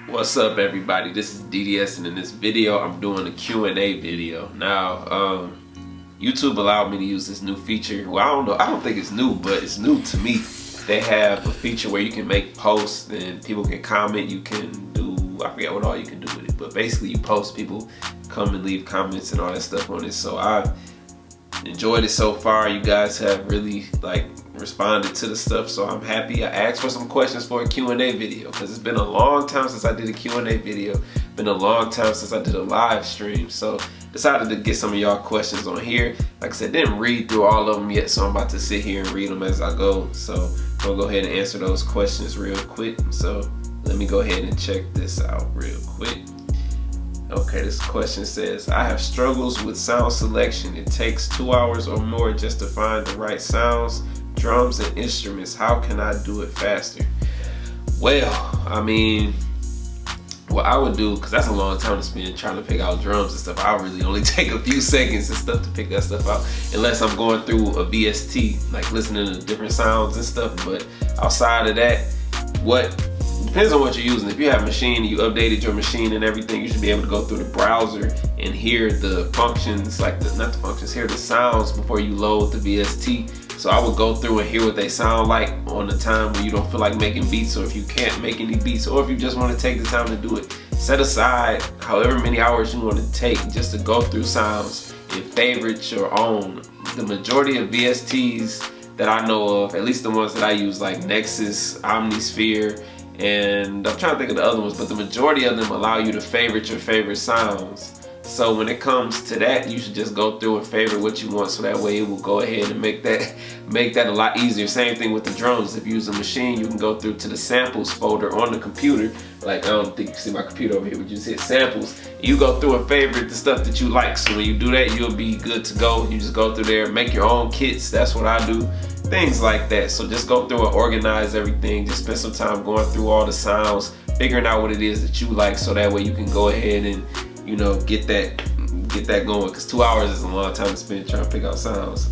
What's up, everybody? This is DDS, and in this video I'm doing a Q&A video. Now YouTube allowed me to use this new feature. Well, I don't think it's new, but it's new to me. They have a feature where you can make posts and people can comment. You can do, I forget what all you can do with it, but basically you post, people come and leave comments and all that stuff on it. So I've enjoyed it so far. You guys have really responded to the stuff, so I'm happy. I asked for some questions for a Q&A video because it's been a long time since I did a Q&A video. Been a long time since I did a live stream, so decided to get some of y'all questions on here. Like I said, didn't read through all of them yet, so I'm about to sit here and read them as I go. So I'll go ahead and answer those questions real quick. So let me go ahead and check this out real quick. Okay, this question says, I have struggles with sound selection. It takes 2 hours or more just to find the right sounds, drums, and instruments. How can I do it faster? Well, I mean, what I would do, because that's a long time to spend trying to pick out drums and stuff, I'll really only take a few seconds and stuff to pick that stuff out, unless I'm going through a VST, like listening to different sounds and stuff. But outside of that, depends on what you're using. If you have a machine and you updated your machine and everything, you should be able to go through the browser and hear the functions, hear the sounds before you load the VST. So I would go through and hear what they sound like on the time when you don't feel like making beats, or if you can't make any beats, or if you just want to take the time to do it. Set aside however many hours you want to take just to go through sounds and favorite your own. The majority of VSTs that I know of, at least the ones that I use, like Nexus, Omnisphere, and I'm trying to think of the other ones, but the majority of them allow you to favorite your favorite sounds. So when it comes to that, you should just go through and favorite what you want, so that way it will go ahead and make that a lot easier. Same thing with the drums. If you use a machine, you can go through to the samples folder on the computer. Like, I don't think you see my computer over here, but you just hit samples. You go through and favorite the stuff that you like. So when you do that, you'll be good to go. You just go through there, make your own kits. That's what I do. Things like that. So just go through and organize everything. Just spend some time going through all the sounds, figuring out what it is that you like, so that way you can go ahead and, you know, get that going, because 2 hours is a long time to spend trying to pick out sounds.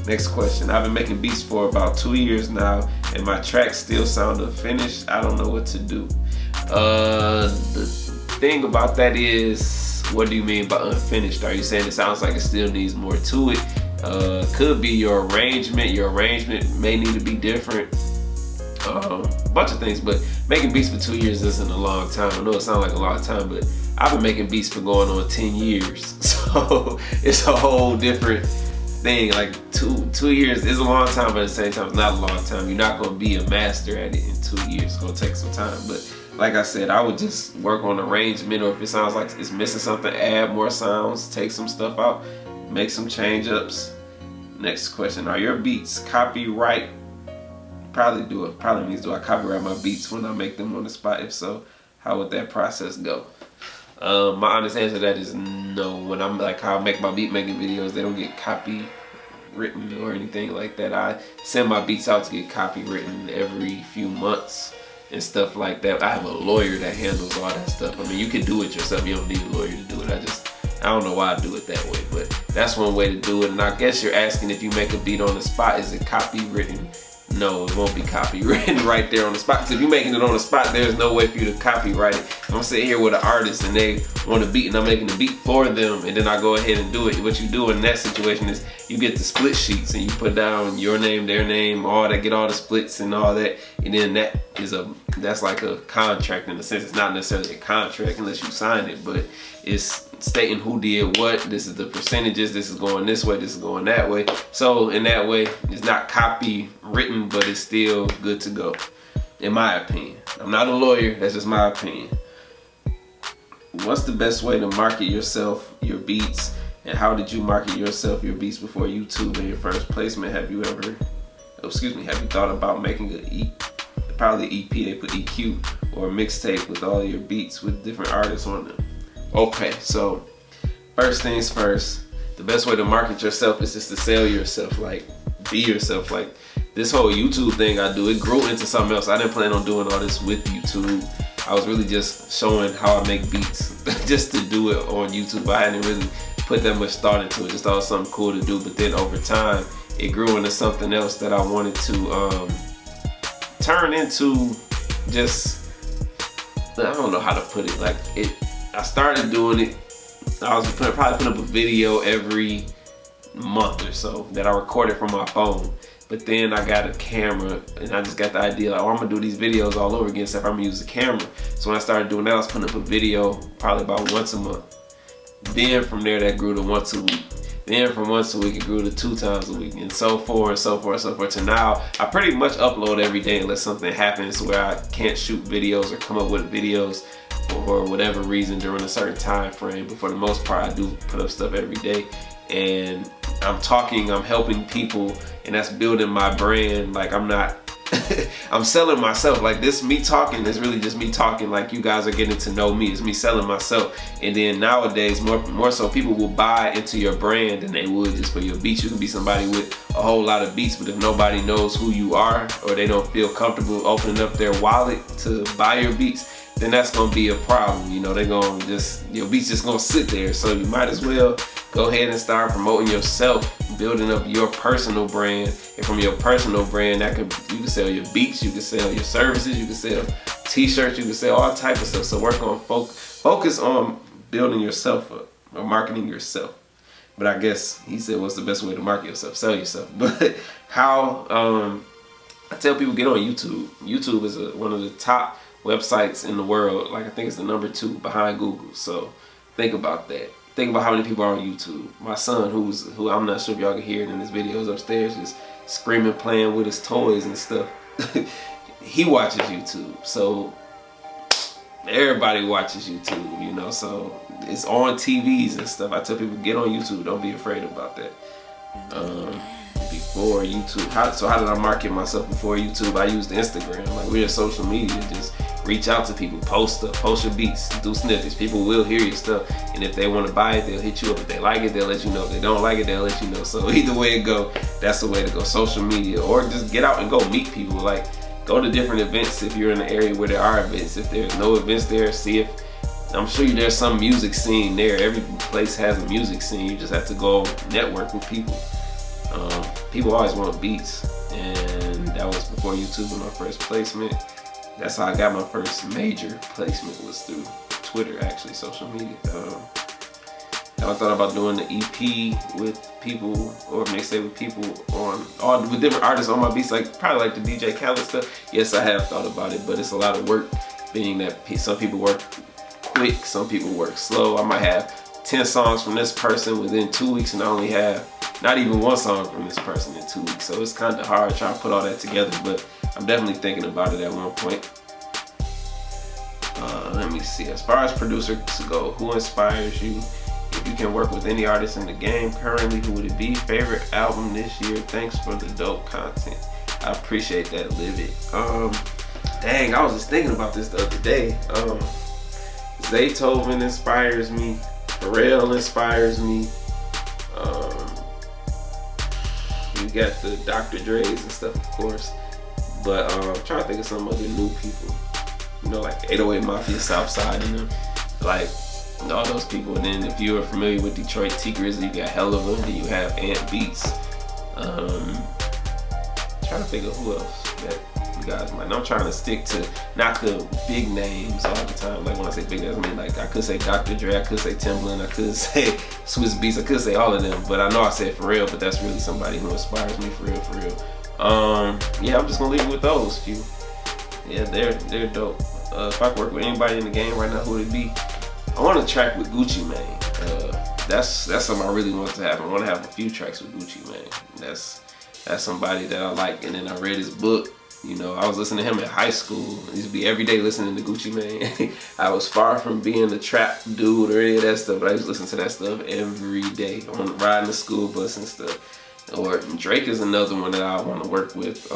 Next question. I've been making beats for about 2 years now, and my tracks still sound unfinished. I don't know what to do. The thing about that is, what do you mean by unfinished? Are you saying it sounds like it still needs more to it? Could be your arrangement. Your arrangement may need to be different. A bunch of things, but making beats for 2 years isn't a long time. I know it sounds like a long time, but I've been making beats for going on 10 years. So it's a whole different thing. Like two years is a long time, but at the same time, it's not a long time. You're not gonna be a master at it in 2 years. It's gonna take some time. But like I said, I would just work on arrangement, or if it sounds like it's missing something, add more sounds, take some stuff out, make some change ups. Next question. Are your beats copyright? Probably means, do I copyright my beats when I make them on the spot? If so, how would that process go? My honest answer to that is no. When I'm how I make my beat making videos, they don't get copywritten or anything like that. I send my beats out to get copywritten every few months and stuff like that. I have a lawyer that handles all that stuff. I mean, you can do it yourself. You don't need a lawyer to do it. I don't know why I do it that way, but that's one way to do it. And I guess you're asking, if you make a beat on the spot, is it copywritten? No, it won't be copywritten right there on the spot. Because if you're making it on the spot, there's no way for you to copyright it. If I'm sitting here with an artist and they want a beat and I'm making the beat for them, and then I go ahead and do it, what you do in that situation is you get the split sheets and you put down your name, their name, all that, get all the splits and all that, and then that's like a contract in a sense. It's not necessarily a contract unless you sign it, but it's stating who did what. This is the percentages, this is going this way, this is going that way. So in that way, it's not copywritten, but it's still good to go, in my opinion. I'm not a lawyer, that's just my opinion. What's the best way to market yourself, your beats, and how did you market yourself, your beats before YouTube and your first placement? Have you thought about making probably EP, they put EQ, or a mixtape with all your beats with different artists on them? Okay, so first things first, the best way to market yourself is just to sell yourself, like be yourself. Like this whole YouTube thing I do, it grew into something else. I didn't plan on doing all this with YouTube. I was really just showing how I make beats just to do it on YouTube. I hadn't really put that much thought into it, just thought it was something cool to do. But then over time, it grew into something else that I wanted to turn into just I don't know how to put it. Like I started doing it. I was probably putting up a video every month or so that I recorded from my phone. But then I got a camera and I just got the idea like, oh, I'm gonna do these videos all over again, except I'm gonna use the camera. So when I started doing that, I was putting up a video probably about once a month. Then from there, that grew to once a week. Then from once a week, it grew to 2 times a week, and so forth, so forth, so forth. To now, I pretty much upload every day unless something happens where I can't shoot videos or come up with videos for whatever reason during a certain time frame. But for the most part, I do put up stuff every day. And I'm talking, I'm helping people, and that's building my brand. Like I'm not, I'm selling myself. Like this me talking is really just me talking. Like you guys are getting to know me. It's me selling myself. And then nowadays, more so, people will buy into your brand than they would just for your beats. You could be somebody with a whole lot of beats, but if nobody knows who you are or they don't feel comfortable opening up their wallet to buy your beats, then that's gonna be a problem. You know, they're gonna just, your beats just gonna sit there. So you might as well go ahead and start promoting yourself, building up your personal brand. And from your personal brand, you can sell your beats, you can sell your services, you can sell t-shirts, you can sell all types of stuff. So work on focus on building yourself up or marketing yourself. But I guess he said, what's the best way to market yourself? Sell yourself. But how, I tell people, get on YouTube. YouTube is one of the top websites in the world. Like I think it's the #2 behind Google. So think about that. Think about how many people are on YouTube. My son, who I'm not sure if y'all can hear it in his videos upstairs, just screaming, playing with his toys and stuff. He watches YouTube. So everybody watches YouTube, you know, so it's on TVs and stuff. I tell people, get on YouTube. Don't be afraid about that. Before YouTube, how did I market myself before YouTube? I used Instagram. Like, we're social media. Just reach out to people, post stuff, post your beats, do snippets. People will hear your stuff, and if they want to buy it, they'll hit you up. If they like it, they'll let you know. If they don't like it, they'll let you know. So either way it go, that's the way to go. Social media, or just get out and go meet people. Like, go to different events if you're in an area where there are events. If there's no events there, see if, I'm sure there's some music scene there. Every place has a music scene. You just have to go network with people. People always want beats, and that was before YouTube was my first placement. That's how I got my first major placement, was through Twitter, actually, social media. I thought about doing the EP with people, or mixtape with people with different artists on my beats, like probably like the DJ Khaled stuff. Yes, I have thought about it, but it's a lot of work, being that some people work quick, some people work slow. I might have 10 songs from this person within 2 weeks, and I only have not even 1 song from this person in 2 weeks. So it's kind of hard trying to put all that together, but I'm definitely thinking about it at one point. Let me see. As far as producers go, who inspires you? If you can work with any artist in the game currently, who would it be? Favorite album this year? Thanks for the dope content. I appreciate that, Livid. Dang, I was just thinking about this the other day. Zaytoven inspires me. Pharrell inspires me. You got the Dr. Dre's and stuff, of course. But I'm trying to think of some other new people. You know, like 808 Mafia, Southside, and them. Like, all those people. And then if you are familiar with Detroit T Grizzly, you got Hell of 'Em, then you have Ant Beats. Trying to think of who else that you guys might know. I'm trying to stick to not the big names all the time. Like, when I say big names, I mean, like, I could say Dr. Dre, I could say Timbaland, I could say Swiss Beats, I could say all of them. But I know I said Pharrell, but that's really somebody who inspires me for real, for real. Yeah, I'm just gonna leave it with those few. Yeah, they're dope. If I could work with anybody in the game right now, who would it be? I want to track with Gucci Mane. That's something I really want to have. I want to have a few tracks with Gucci Mane. That's somebody that I like. And then I read his book. You know, I was listening to him in high school. I used to be every day listening to Gucci Mane. I was far from being a trap dude or any of that stuff, but I used to listen to that stuff every day on riding the school bus and stuff. Or Drake is another one that I want to work with.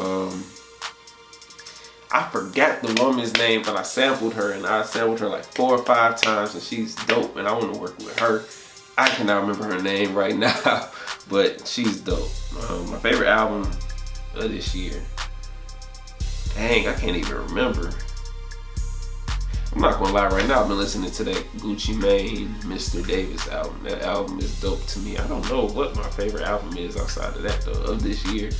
I forgot the woman's name, but I sampled her, and I sampled her like 4 or 5 times, and she's dope, and I want to work with her. I cannot remember her name right now, but she's dope. My favorite album of this year. Dang, I can't even remember. I'm not gonna lie, right now I've been listening to that Gucci Mane, Mr. Davis album. That album is dope to me. I don't know what my favorite album is outside of that though, of this year.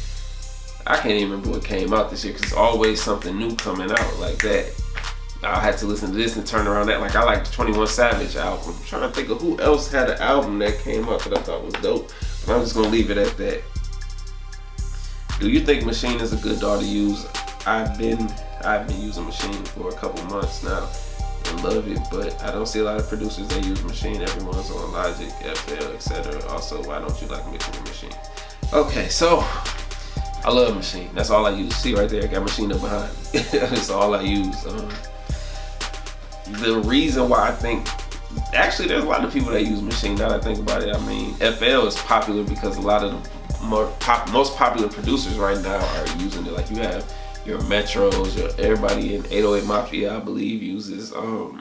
I can't even remember what came out this year, because it's always something new coming out like that. I had to listen to this and turn around that. Like I like the 21 Savage album. I'm trying to think of who else had an album that came out that I thought was dope. But I'm just gonna leave it at that. Do you think Maschine is a good DAW to use? I've been using Maschine for a couple months now and love it, but I don't see a lot of producers that use Maschine. Everyone's on Logic, FL, etc. Also, why don't you like mixing with Maschine? Okay, so I love Maschine. That's all I use. See right there, I got Maschine up behind me. That's all I use. The reason why I think, actually there's a lot of people that use Maschine now that I think about it. I mean, FL is popular because a lot of the most popular producers right now are using it. Like you have your Metros, everybody in 808 Mafia, I believe, uses FL.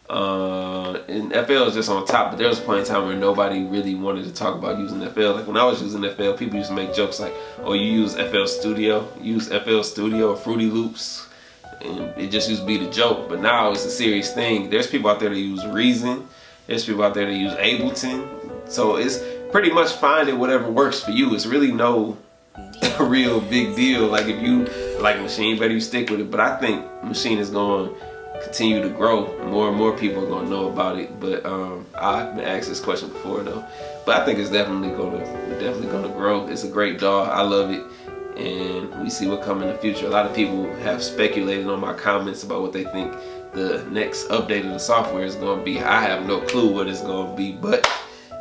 And FL is just on top, but there was a point in time where nobody really wanted to talk about using FL. Like when I was using FL, people used to make jokes like, oh, you use FL Studio, or Fruity Loops. And it just used to be the joke, but now it's a serious thing. There's people out there that use Reason. There's people out there that use Ableton. So it's pretty much finding whatever works for you. It's really no real big deal. Like if you like Maschine, better you stick with it. But I think Maschine is going to continue to grow. More and more people are going to know about it. But I've been asked this question before though. But I think it's definitely going to grow. It's a great DAW. I love it. And we see what comes in the future. A lot of people have speculated on my comments about what they think the next update of the software is going to be. I have no clue what it's going to be, but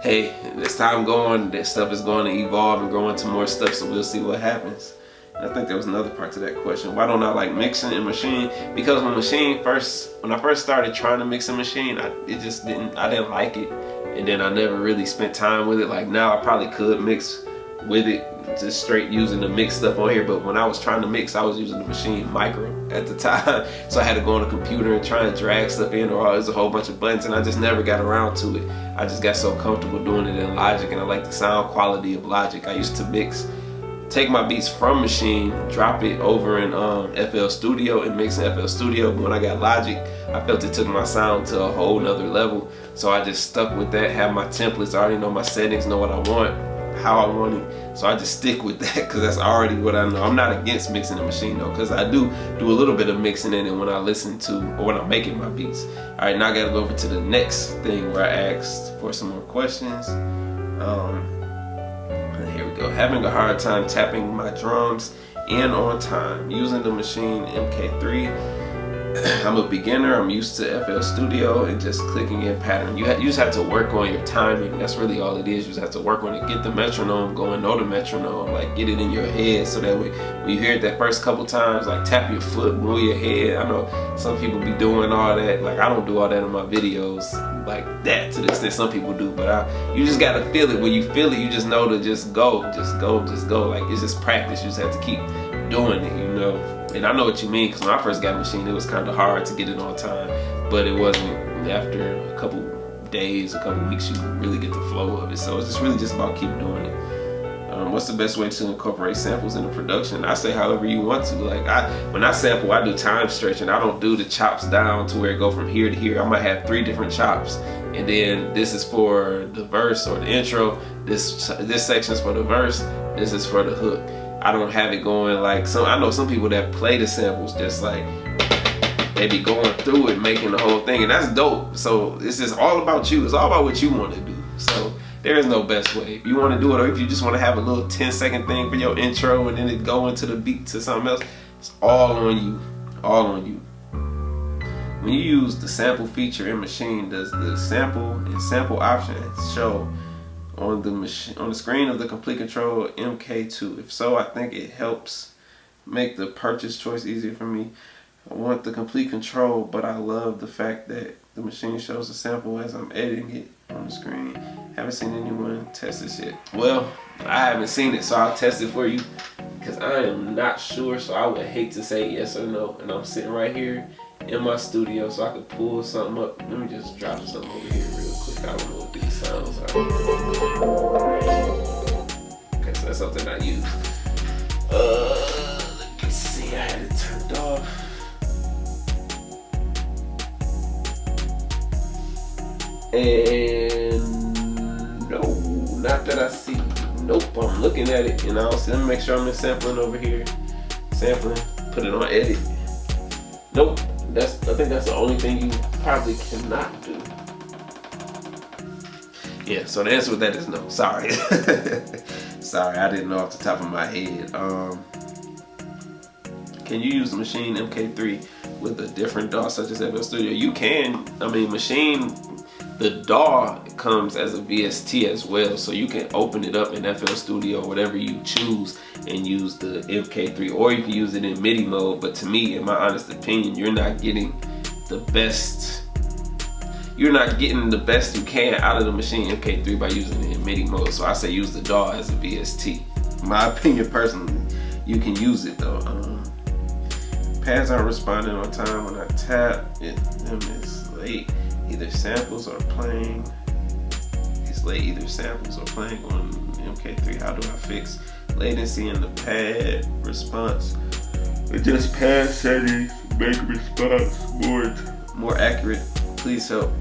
hey, as time going, that stuff is going to evolve and grow into more stuff, so we'll see what happens. And I think there was another part to that question. Why don't I like mixing in Maschine? Because when I first started trying to mix in Maschine, I didn't like it. And then I never really spent time with it. Like now I probably could mix with it, just straight using the mix stuff on here, but when I was trying to mix, I was using the Maschine Micro at the time, so I had to go on the computer and try and drag stuff in, or there's a whole bunch of buttons, and I just never got around to it. I just got so comfortable doing it in Logic, and I like the sound quality of Logic. I used to take my beats from Maschine, drop it over in FL Studio and mix in FL Studio, but when I got Logic, I felt it took my sound to a whole nother level, so I just stuck with that, have my templates, I already know my settings, know what I want, how I want it, so I just stick with that because that's already what I know. I'm not against mixing the Maschine though, because I do a little bit of mixing in it when I listen to, or when I'm making my beats. Alright, now I gotta go over to the next thing where I asked for some more questions. Here we go. Having a hard time tapping my drums in on time using the Maschine MK3. I'm a beginner, I'm used to FL Studio and just clicking in pattern. You just have to work on your timing. That's really all it is. You just have to work on it. Get the metronome going, know the metronome, like get it in your head so that way when you hear it that first couple times, like tap your foot, move your head. I know some people be doing all that. Like I don't do all that in my videos like that to the extent some people do, but you just gotta feel it. When you feel it, you just know to just go. Like it's just practice. You just have to keep doing it, you know. And I know what you mean, because when I first got Maschine, it was kind of hard to get it on time, but it wasn't. After a couple days, a couple weeks, you really get the flow of it. So it's just really just about keep doing it. What's the best way to incorporate samples into production? I say however you want to. Like when I sample, I do time stretching. I don't do the chops down to where it go from here to here. I might have 3 different chops, and then this is for the verse or the intro. This section is for the verse. This is for the hook. I don't have it going like I know some people that play the samples just like they be going through it, making the whole thing, and that's dope. So it's just all about you. It's all about what you want to do. So there is no best way. If you want to do it, or if you just want to have a little 10-second thing for your intro and then it go into the beat to something else, it's all on you. All on you. When you use the sample feature in Maschine, does the sample and sample option show on the screen of the Complete Control MK2? If so, I think it helps make the purchase choice easier for me. I want the Complete Control, but I love the fact that the Maschine shows the sample as I'm editing it on the screen. Haven't seen anyone test this yet. Well, I haven't seen it, so I'll test it for you because I am not sure, so I would hate to say yes or no. And I'm sitting right here in my studio, so I could pull something up. Let me just drop something over here real quick. I don't know what these sounds are. Okay, so that's something I use. Let me see, I had it turned off. And no, not that I see. Nope, I'm looking at it and I don't see. Let me make sure I'm in sampling over here. Sampling, put it on edit. Nope. I think that's the only thing you probably cannot do. Yeah, so the answer with that is no. Sorry. Sorry, I didn't know off the top of my head. Can you use the Maschine MK3 with a different DAW such as FL Studio? You can. I mean, the DAW comes as a VST as well, so you can open it up in FL Studio or whatever you choose and use the MK3, or you can use it in MIDI mode. But to me, in my honest opinion, you're not getting the best. You're not getting the best you can out of the Maschine MK3 by using it in MIDI mode. So I say use the DAW as a VST. In my opinion, personally, you can use it though. Pads aren't responding on time when I tap. Them is late. Either samples or playing. It's late. Either samples or playing on MK3. How do I fix latency in the pad response? Adjust pad settings. Make response more accurate. Please help.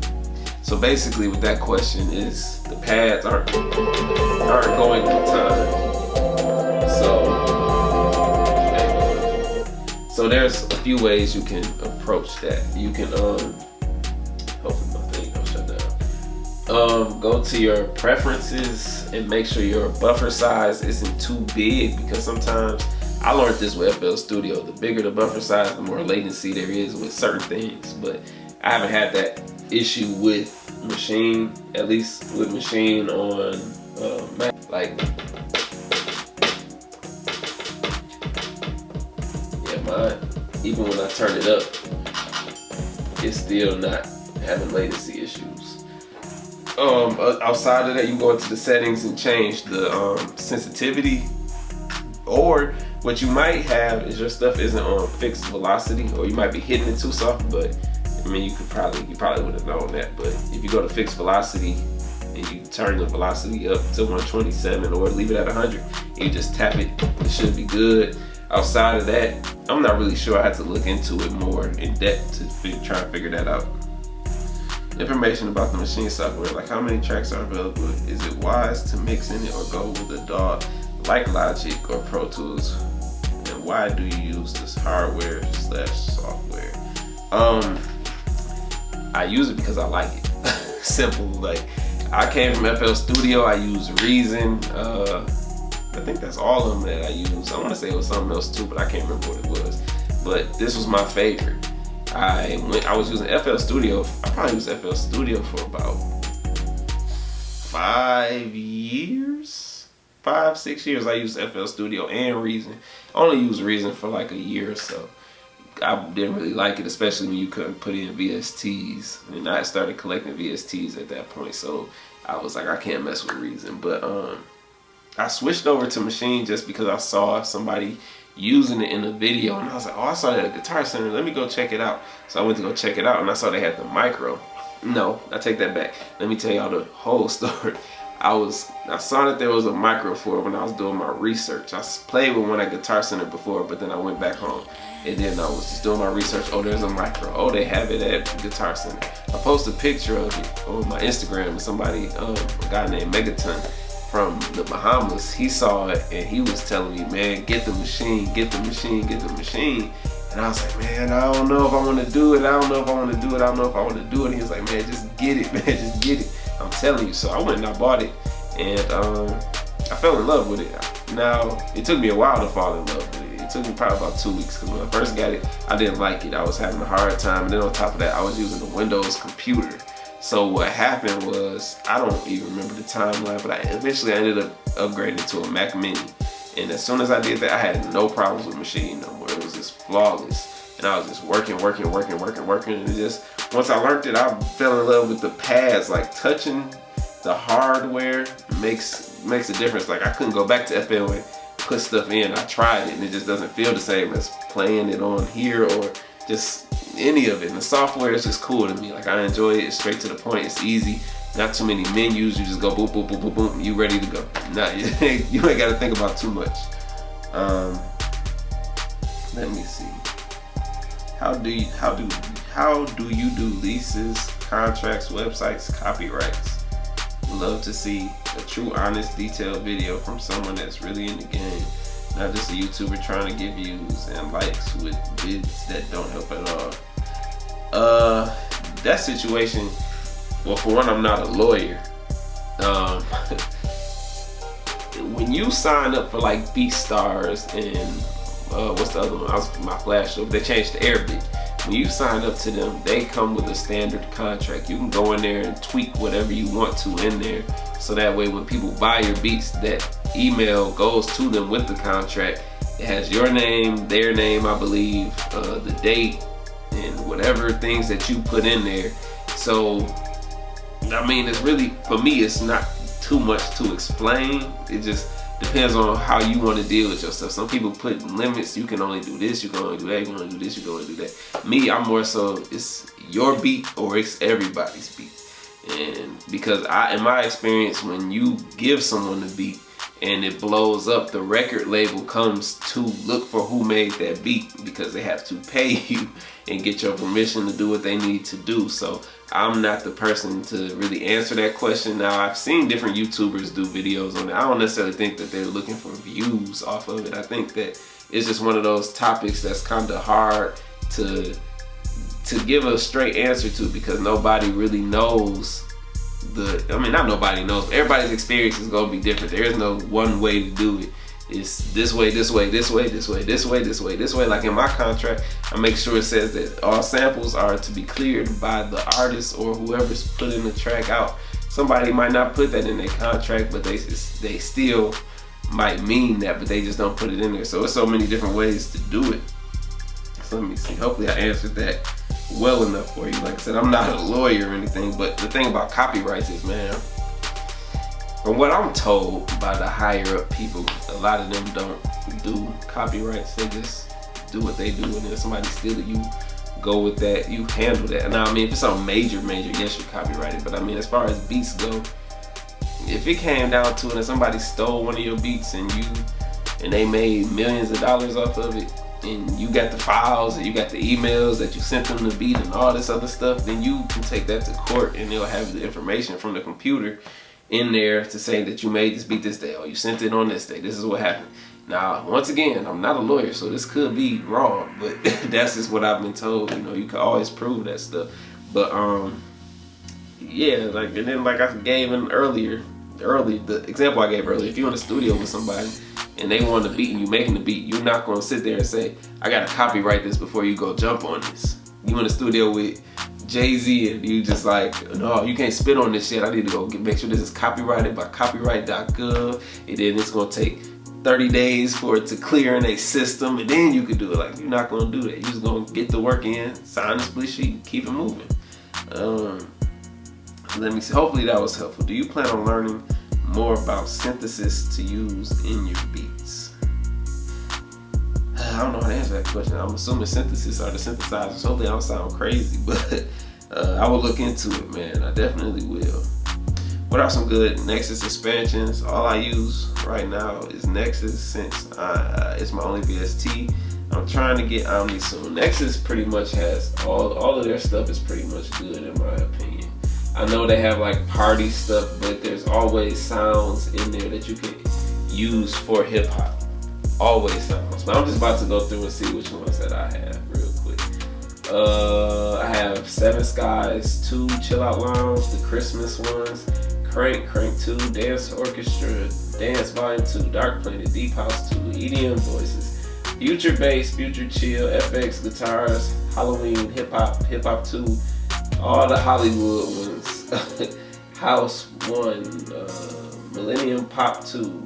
So basically, with that question is the pads aren't going through time. So there's a few ways you can approach that. You can hopefully my thing don't shut down. Go to your preferences and make sure your buffer size isn't too big, because sometimes I learned this with FL Studio. The bigger the buffer size, the more latency there is with certain things. But I haven't had that issue with Maschine, at least with Maschine on Mac. Like, yeah, mine, even when I turn it up, it's still not having latency issues. Outside of that, you can go into the settings and change the sensitivity, or what you might have is your stuff isn't on fixed velocity, or you might be hitting it too soft. But I mean, you probably would have known that. But if you go to fixed velocity and you turn the velocity up to 127 or leave it at 100, you just tap it, it should be good. Outside of that, I'm not really sure. I had to look into it more in depth to try and figure that out. Information about the Maschine software, like how many tracks are available. Is it wise to mix in it or go with a DAW like Logic or Pro Tools? And why do you use this hardware/software? I use it because I like it. Simple. Like, I came from FL Studio. I use Reason. I think that's all of them that I use. I want to say it was something else too, but I can't remember what it was. But this was my favorite. I was using FL Studio. I probably used FL Studio for about 5 years. 5-6 years I used FL Studio and Reason. I only used Reason for like a year or so. I didn't really like it, especially when you couldn't put in VSTs. And I started collecting VSTs at that point, so I was like, I can't mess with Reason. But I switched over to Maschine just because I saw somebody using it in a video, and I was like, oh, I saw that at Guitar Center, let me go check it out. So I went to go check it out, and I saw they had the micro. No, I take that back. Let me tell y'all the whole story. I saw that there was a micro for it when I was doing my research. I played with one at Guitar Center before, but then I went back home, and then I was just doing my research. Oh, there's a micro. Oh, they have it at Guitar Center. I posted a picture of it on my Instagram, and somebody, a guy named Megaton from the Bahamas, he saw it and he was telling me, man, get the Maschine, get the Maschine, get the Maschine. And I was like, man, I don't know if I want to do it. I don't know if I want to do it. I don't know if I want to do it. And he was like, man, just get it, man, just get it. I'm telling you. So I went and I bought it, and I fell in love with it. Now, it took me a while to fall in love with it. It took me probably about 2 weeks, because when I first got it, I didn't like it. I was having a hard time. And then on top of that, I was using the Windows computer. So what happened was, I don't even remember the timeline, but eventually I ended up upgrading to a Mac Mini. And as soon as I did that, I had no problems with Maschine no more. It was just flawless. And I was just working. And it just, once I learned it, I fell in love with the pads. Like, touching the hardware makes a difference. Like, I couldn't go back to FL and put stuff in. I tried it, and it just doesn't feel the same as playing it on here or just any of it. And the software is just cool to me. Like, I enjoy it. It's straight to the point. It's easy. Not too many menus. You just go boop, boop, boop, boop, boop. You ready to go. Nah, you ain't got to think about too much. Let me see. How do you do leases, contracts, websites, copyrights? Love to see a true, honest, detailed video from someone that's really in the game. not just a YouTuber trying to get views and likes with vids that don't help at all. That situation, well, for one, I'm not a lawyer. When you sign up for like BeatStars and what's the other one? My flash up. They changed the Arabic. When you sign up to them, they come with a standard contract. You can go in there and tweak whatever you want to in there, so that way when people buy your beats, that email goes to them with the contract. It has your name, their name, I believe, the date, and whatever things that you put in there. So, I mean, it's really, for me, it's not too much to explain. It just depends on how you want to deal with yourself. Some people put limits. You can only do this, you can only do that, you can only do this, you can only do that. Me, I'm more so, it's your beat or it's everybody's beat. And because in my experience, when you give someone the beat and it blows up, the record label comes to look for who made that beat, because they have to pay you and get your permission to do what they need to do. So I'm not the person to really answer that question. Now, I've seen different YouTubers do videos on it. I don't necessarily think that they're looking for views off of it. I think that it's just one of those topics that's kind of hard to give a straight answer to, because nobody really knows not nobody knows, but everybody's experience is gonna be different. There is no one way to do it. It's this way, this way, this way, this way, this way, this way, this way. Like in my contract, I make sure it says that all samples are to be cleared by the artist or whoever's putting the track out. Somebody might not put that in their contract, but they still might mean that, but they just don't put it in there. So there's so many different ways to do it. So let me see. Hopefully I answered that well enough for you. Like I said, I'm not a lawyer or anything, but the thing about copyrights is, man, from what I'm told by the higher up people, a lot of them don't do copyrights. They just do what they do, and then somebody steal it, you go with that, you handle that. Now, I mean, if it's something major, yes, you copyright it. But I mean, as far as beats go, if it came down to it and somebody stole one of your beats and they made millions of dollars off of it, and you got the files and you got the emails that you sent them the beat and all this other stuff, then you can take that to court and they'll have the information from the computer in there to say that you made this beat this day, or you sent it on this day, this is what happened. Now, once again, I'm not a lawyer, so this could be wrong, but that's just what I've been told. You know, you can always prove that stuff. But yeah, like, and then like I gave in the example I gave earlier, if you're in the studio with somebody and they want the beat and you making the beat, you're not gonna sit there and say, I gotta copyright this before you go jump on this. You in the studio with Jay-Z and you just like, no, you can't spit on this shit. I need to go make sure this is copyrighted by copyright.gov, and then it's gonna take 30 days for it to clear in a system, and then you could do it. Like, you're not gonna do that. You're just gonna get the work in, sign the split sheet, keep it moving. Let me see. Hopefully that was helpful. Do you plan on learning more about synthesis to use in your beats? I don't know how to answer that question. I'm assuming synthesis are the synthesizers. Hopefully I don't sound crazy, but I will look into it, man. I definitely will. What are some good Nexus expansions? All I use right now is Nexus, since it's my only VST. I'm trying to get Omni soon. Nexus pretty much has all of their stuff is pretty much good in my opinion. I know they have like party stuff, but there's always sounds in there that you can use for hip hop. Always sounds. But I'm just about to go through and see which ones that I have real quick. I have 7 Skies, 2 Chill Out Lounge, the Christmas ones, Crank 2, Dance Orchestra, Dance Volume 2, Dark Planet, Deep House 2, EDM Voices, Future Bass, Future Chill, FX Guitars, Halloween Hip Hop 2, all the Hollywood ones, House 1, Millennium Pop 2,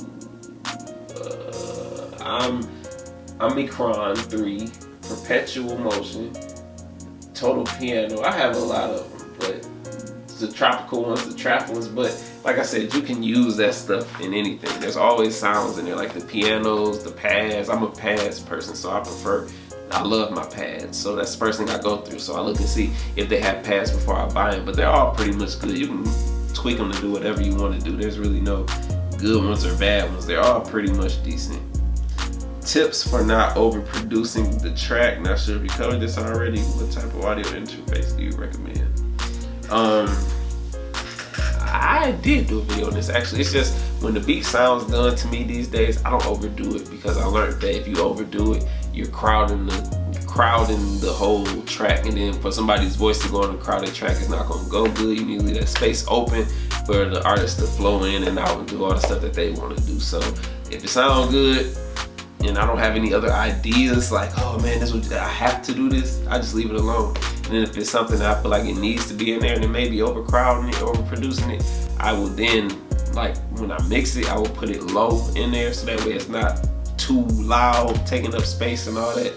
Omicron 3, Perpetual Motion, Total Piano. I have a lot of them, but the tropical ones, the trap ones, but like I said, you can use that stuff in anything. There's always sounds in there, like the pianos, the pads. I'm a pads person, so I love my pads. So that's the first thing I go through. So I look and see if they have pads before I buy them, but they're all pretty much good. You can tweak them to do whatever you want to do. There's really no good ones or bad ones. They're all pretty much decent. Tips for not overproducing the track. Not sure if you covered this already. What type of audio interface do you recommend? I did do a video on this actually. It's just when the beat sounds done to me these days, I don't overdo it, because I learned that if you overdo it, you're crowding the whole track, and then for somebody's voice to go on the crowded track, it's not gonna go good. You need to leave that space open for the artist to flow in and out and do all the stuff that they want to do. So if it sounds good and I don't have any other ideas like, oh man, I have to do this, I just leave it alone. And then if it's something that I feel like it needs to be in there and it may be overcrowding it, overproducing it, I will then, like when I mix it, I will put it low in there so that way it's not too loud, taking up space and all that.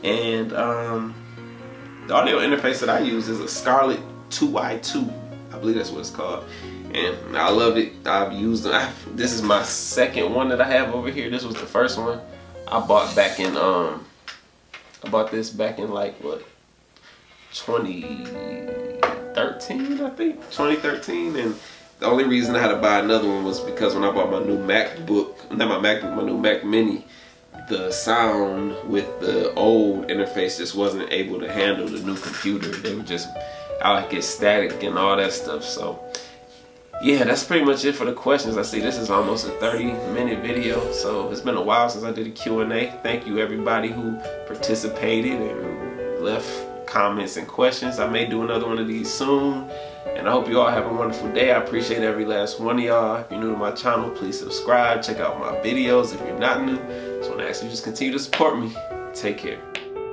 And the audio interface that I use is a Scarlett 2i2. I believe that's what it's called. And I love it. I've used it. This is my second one that I have over here. This was the first one I bought back in I bought this back in like what, 2013, I think, 2013. And the only reason I had to buy another one was because when I bought my new MacBook, not my MacBook, my new Mac Mini, the sound with the old interface just wasn't able to handle the new computer. They would just, I would get static and all that stuff. So yeah, that's pretty much it for the questions. I see this is almost a 30-minute video, so it's been a while since I did a Q&A. Thank you everybody who participated and left comments and questions. I may do another one of these soon, and I hope you all have a wonderful day. I appreciate every last one of y'all. If you're new to my channel, please subscribe. Check out my videos if you're not new. So I want to ask you just continue to support me. Take care.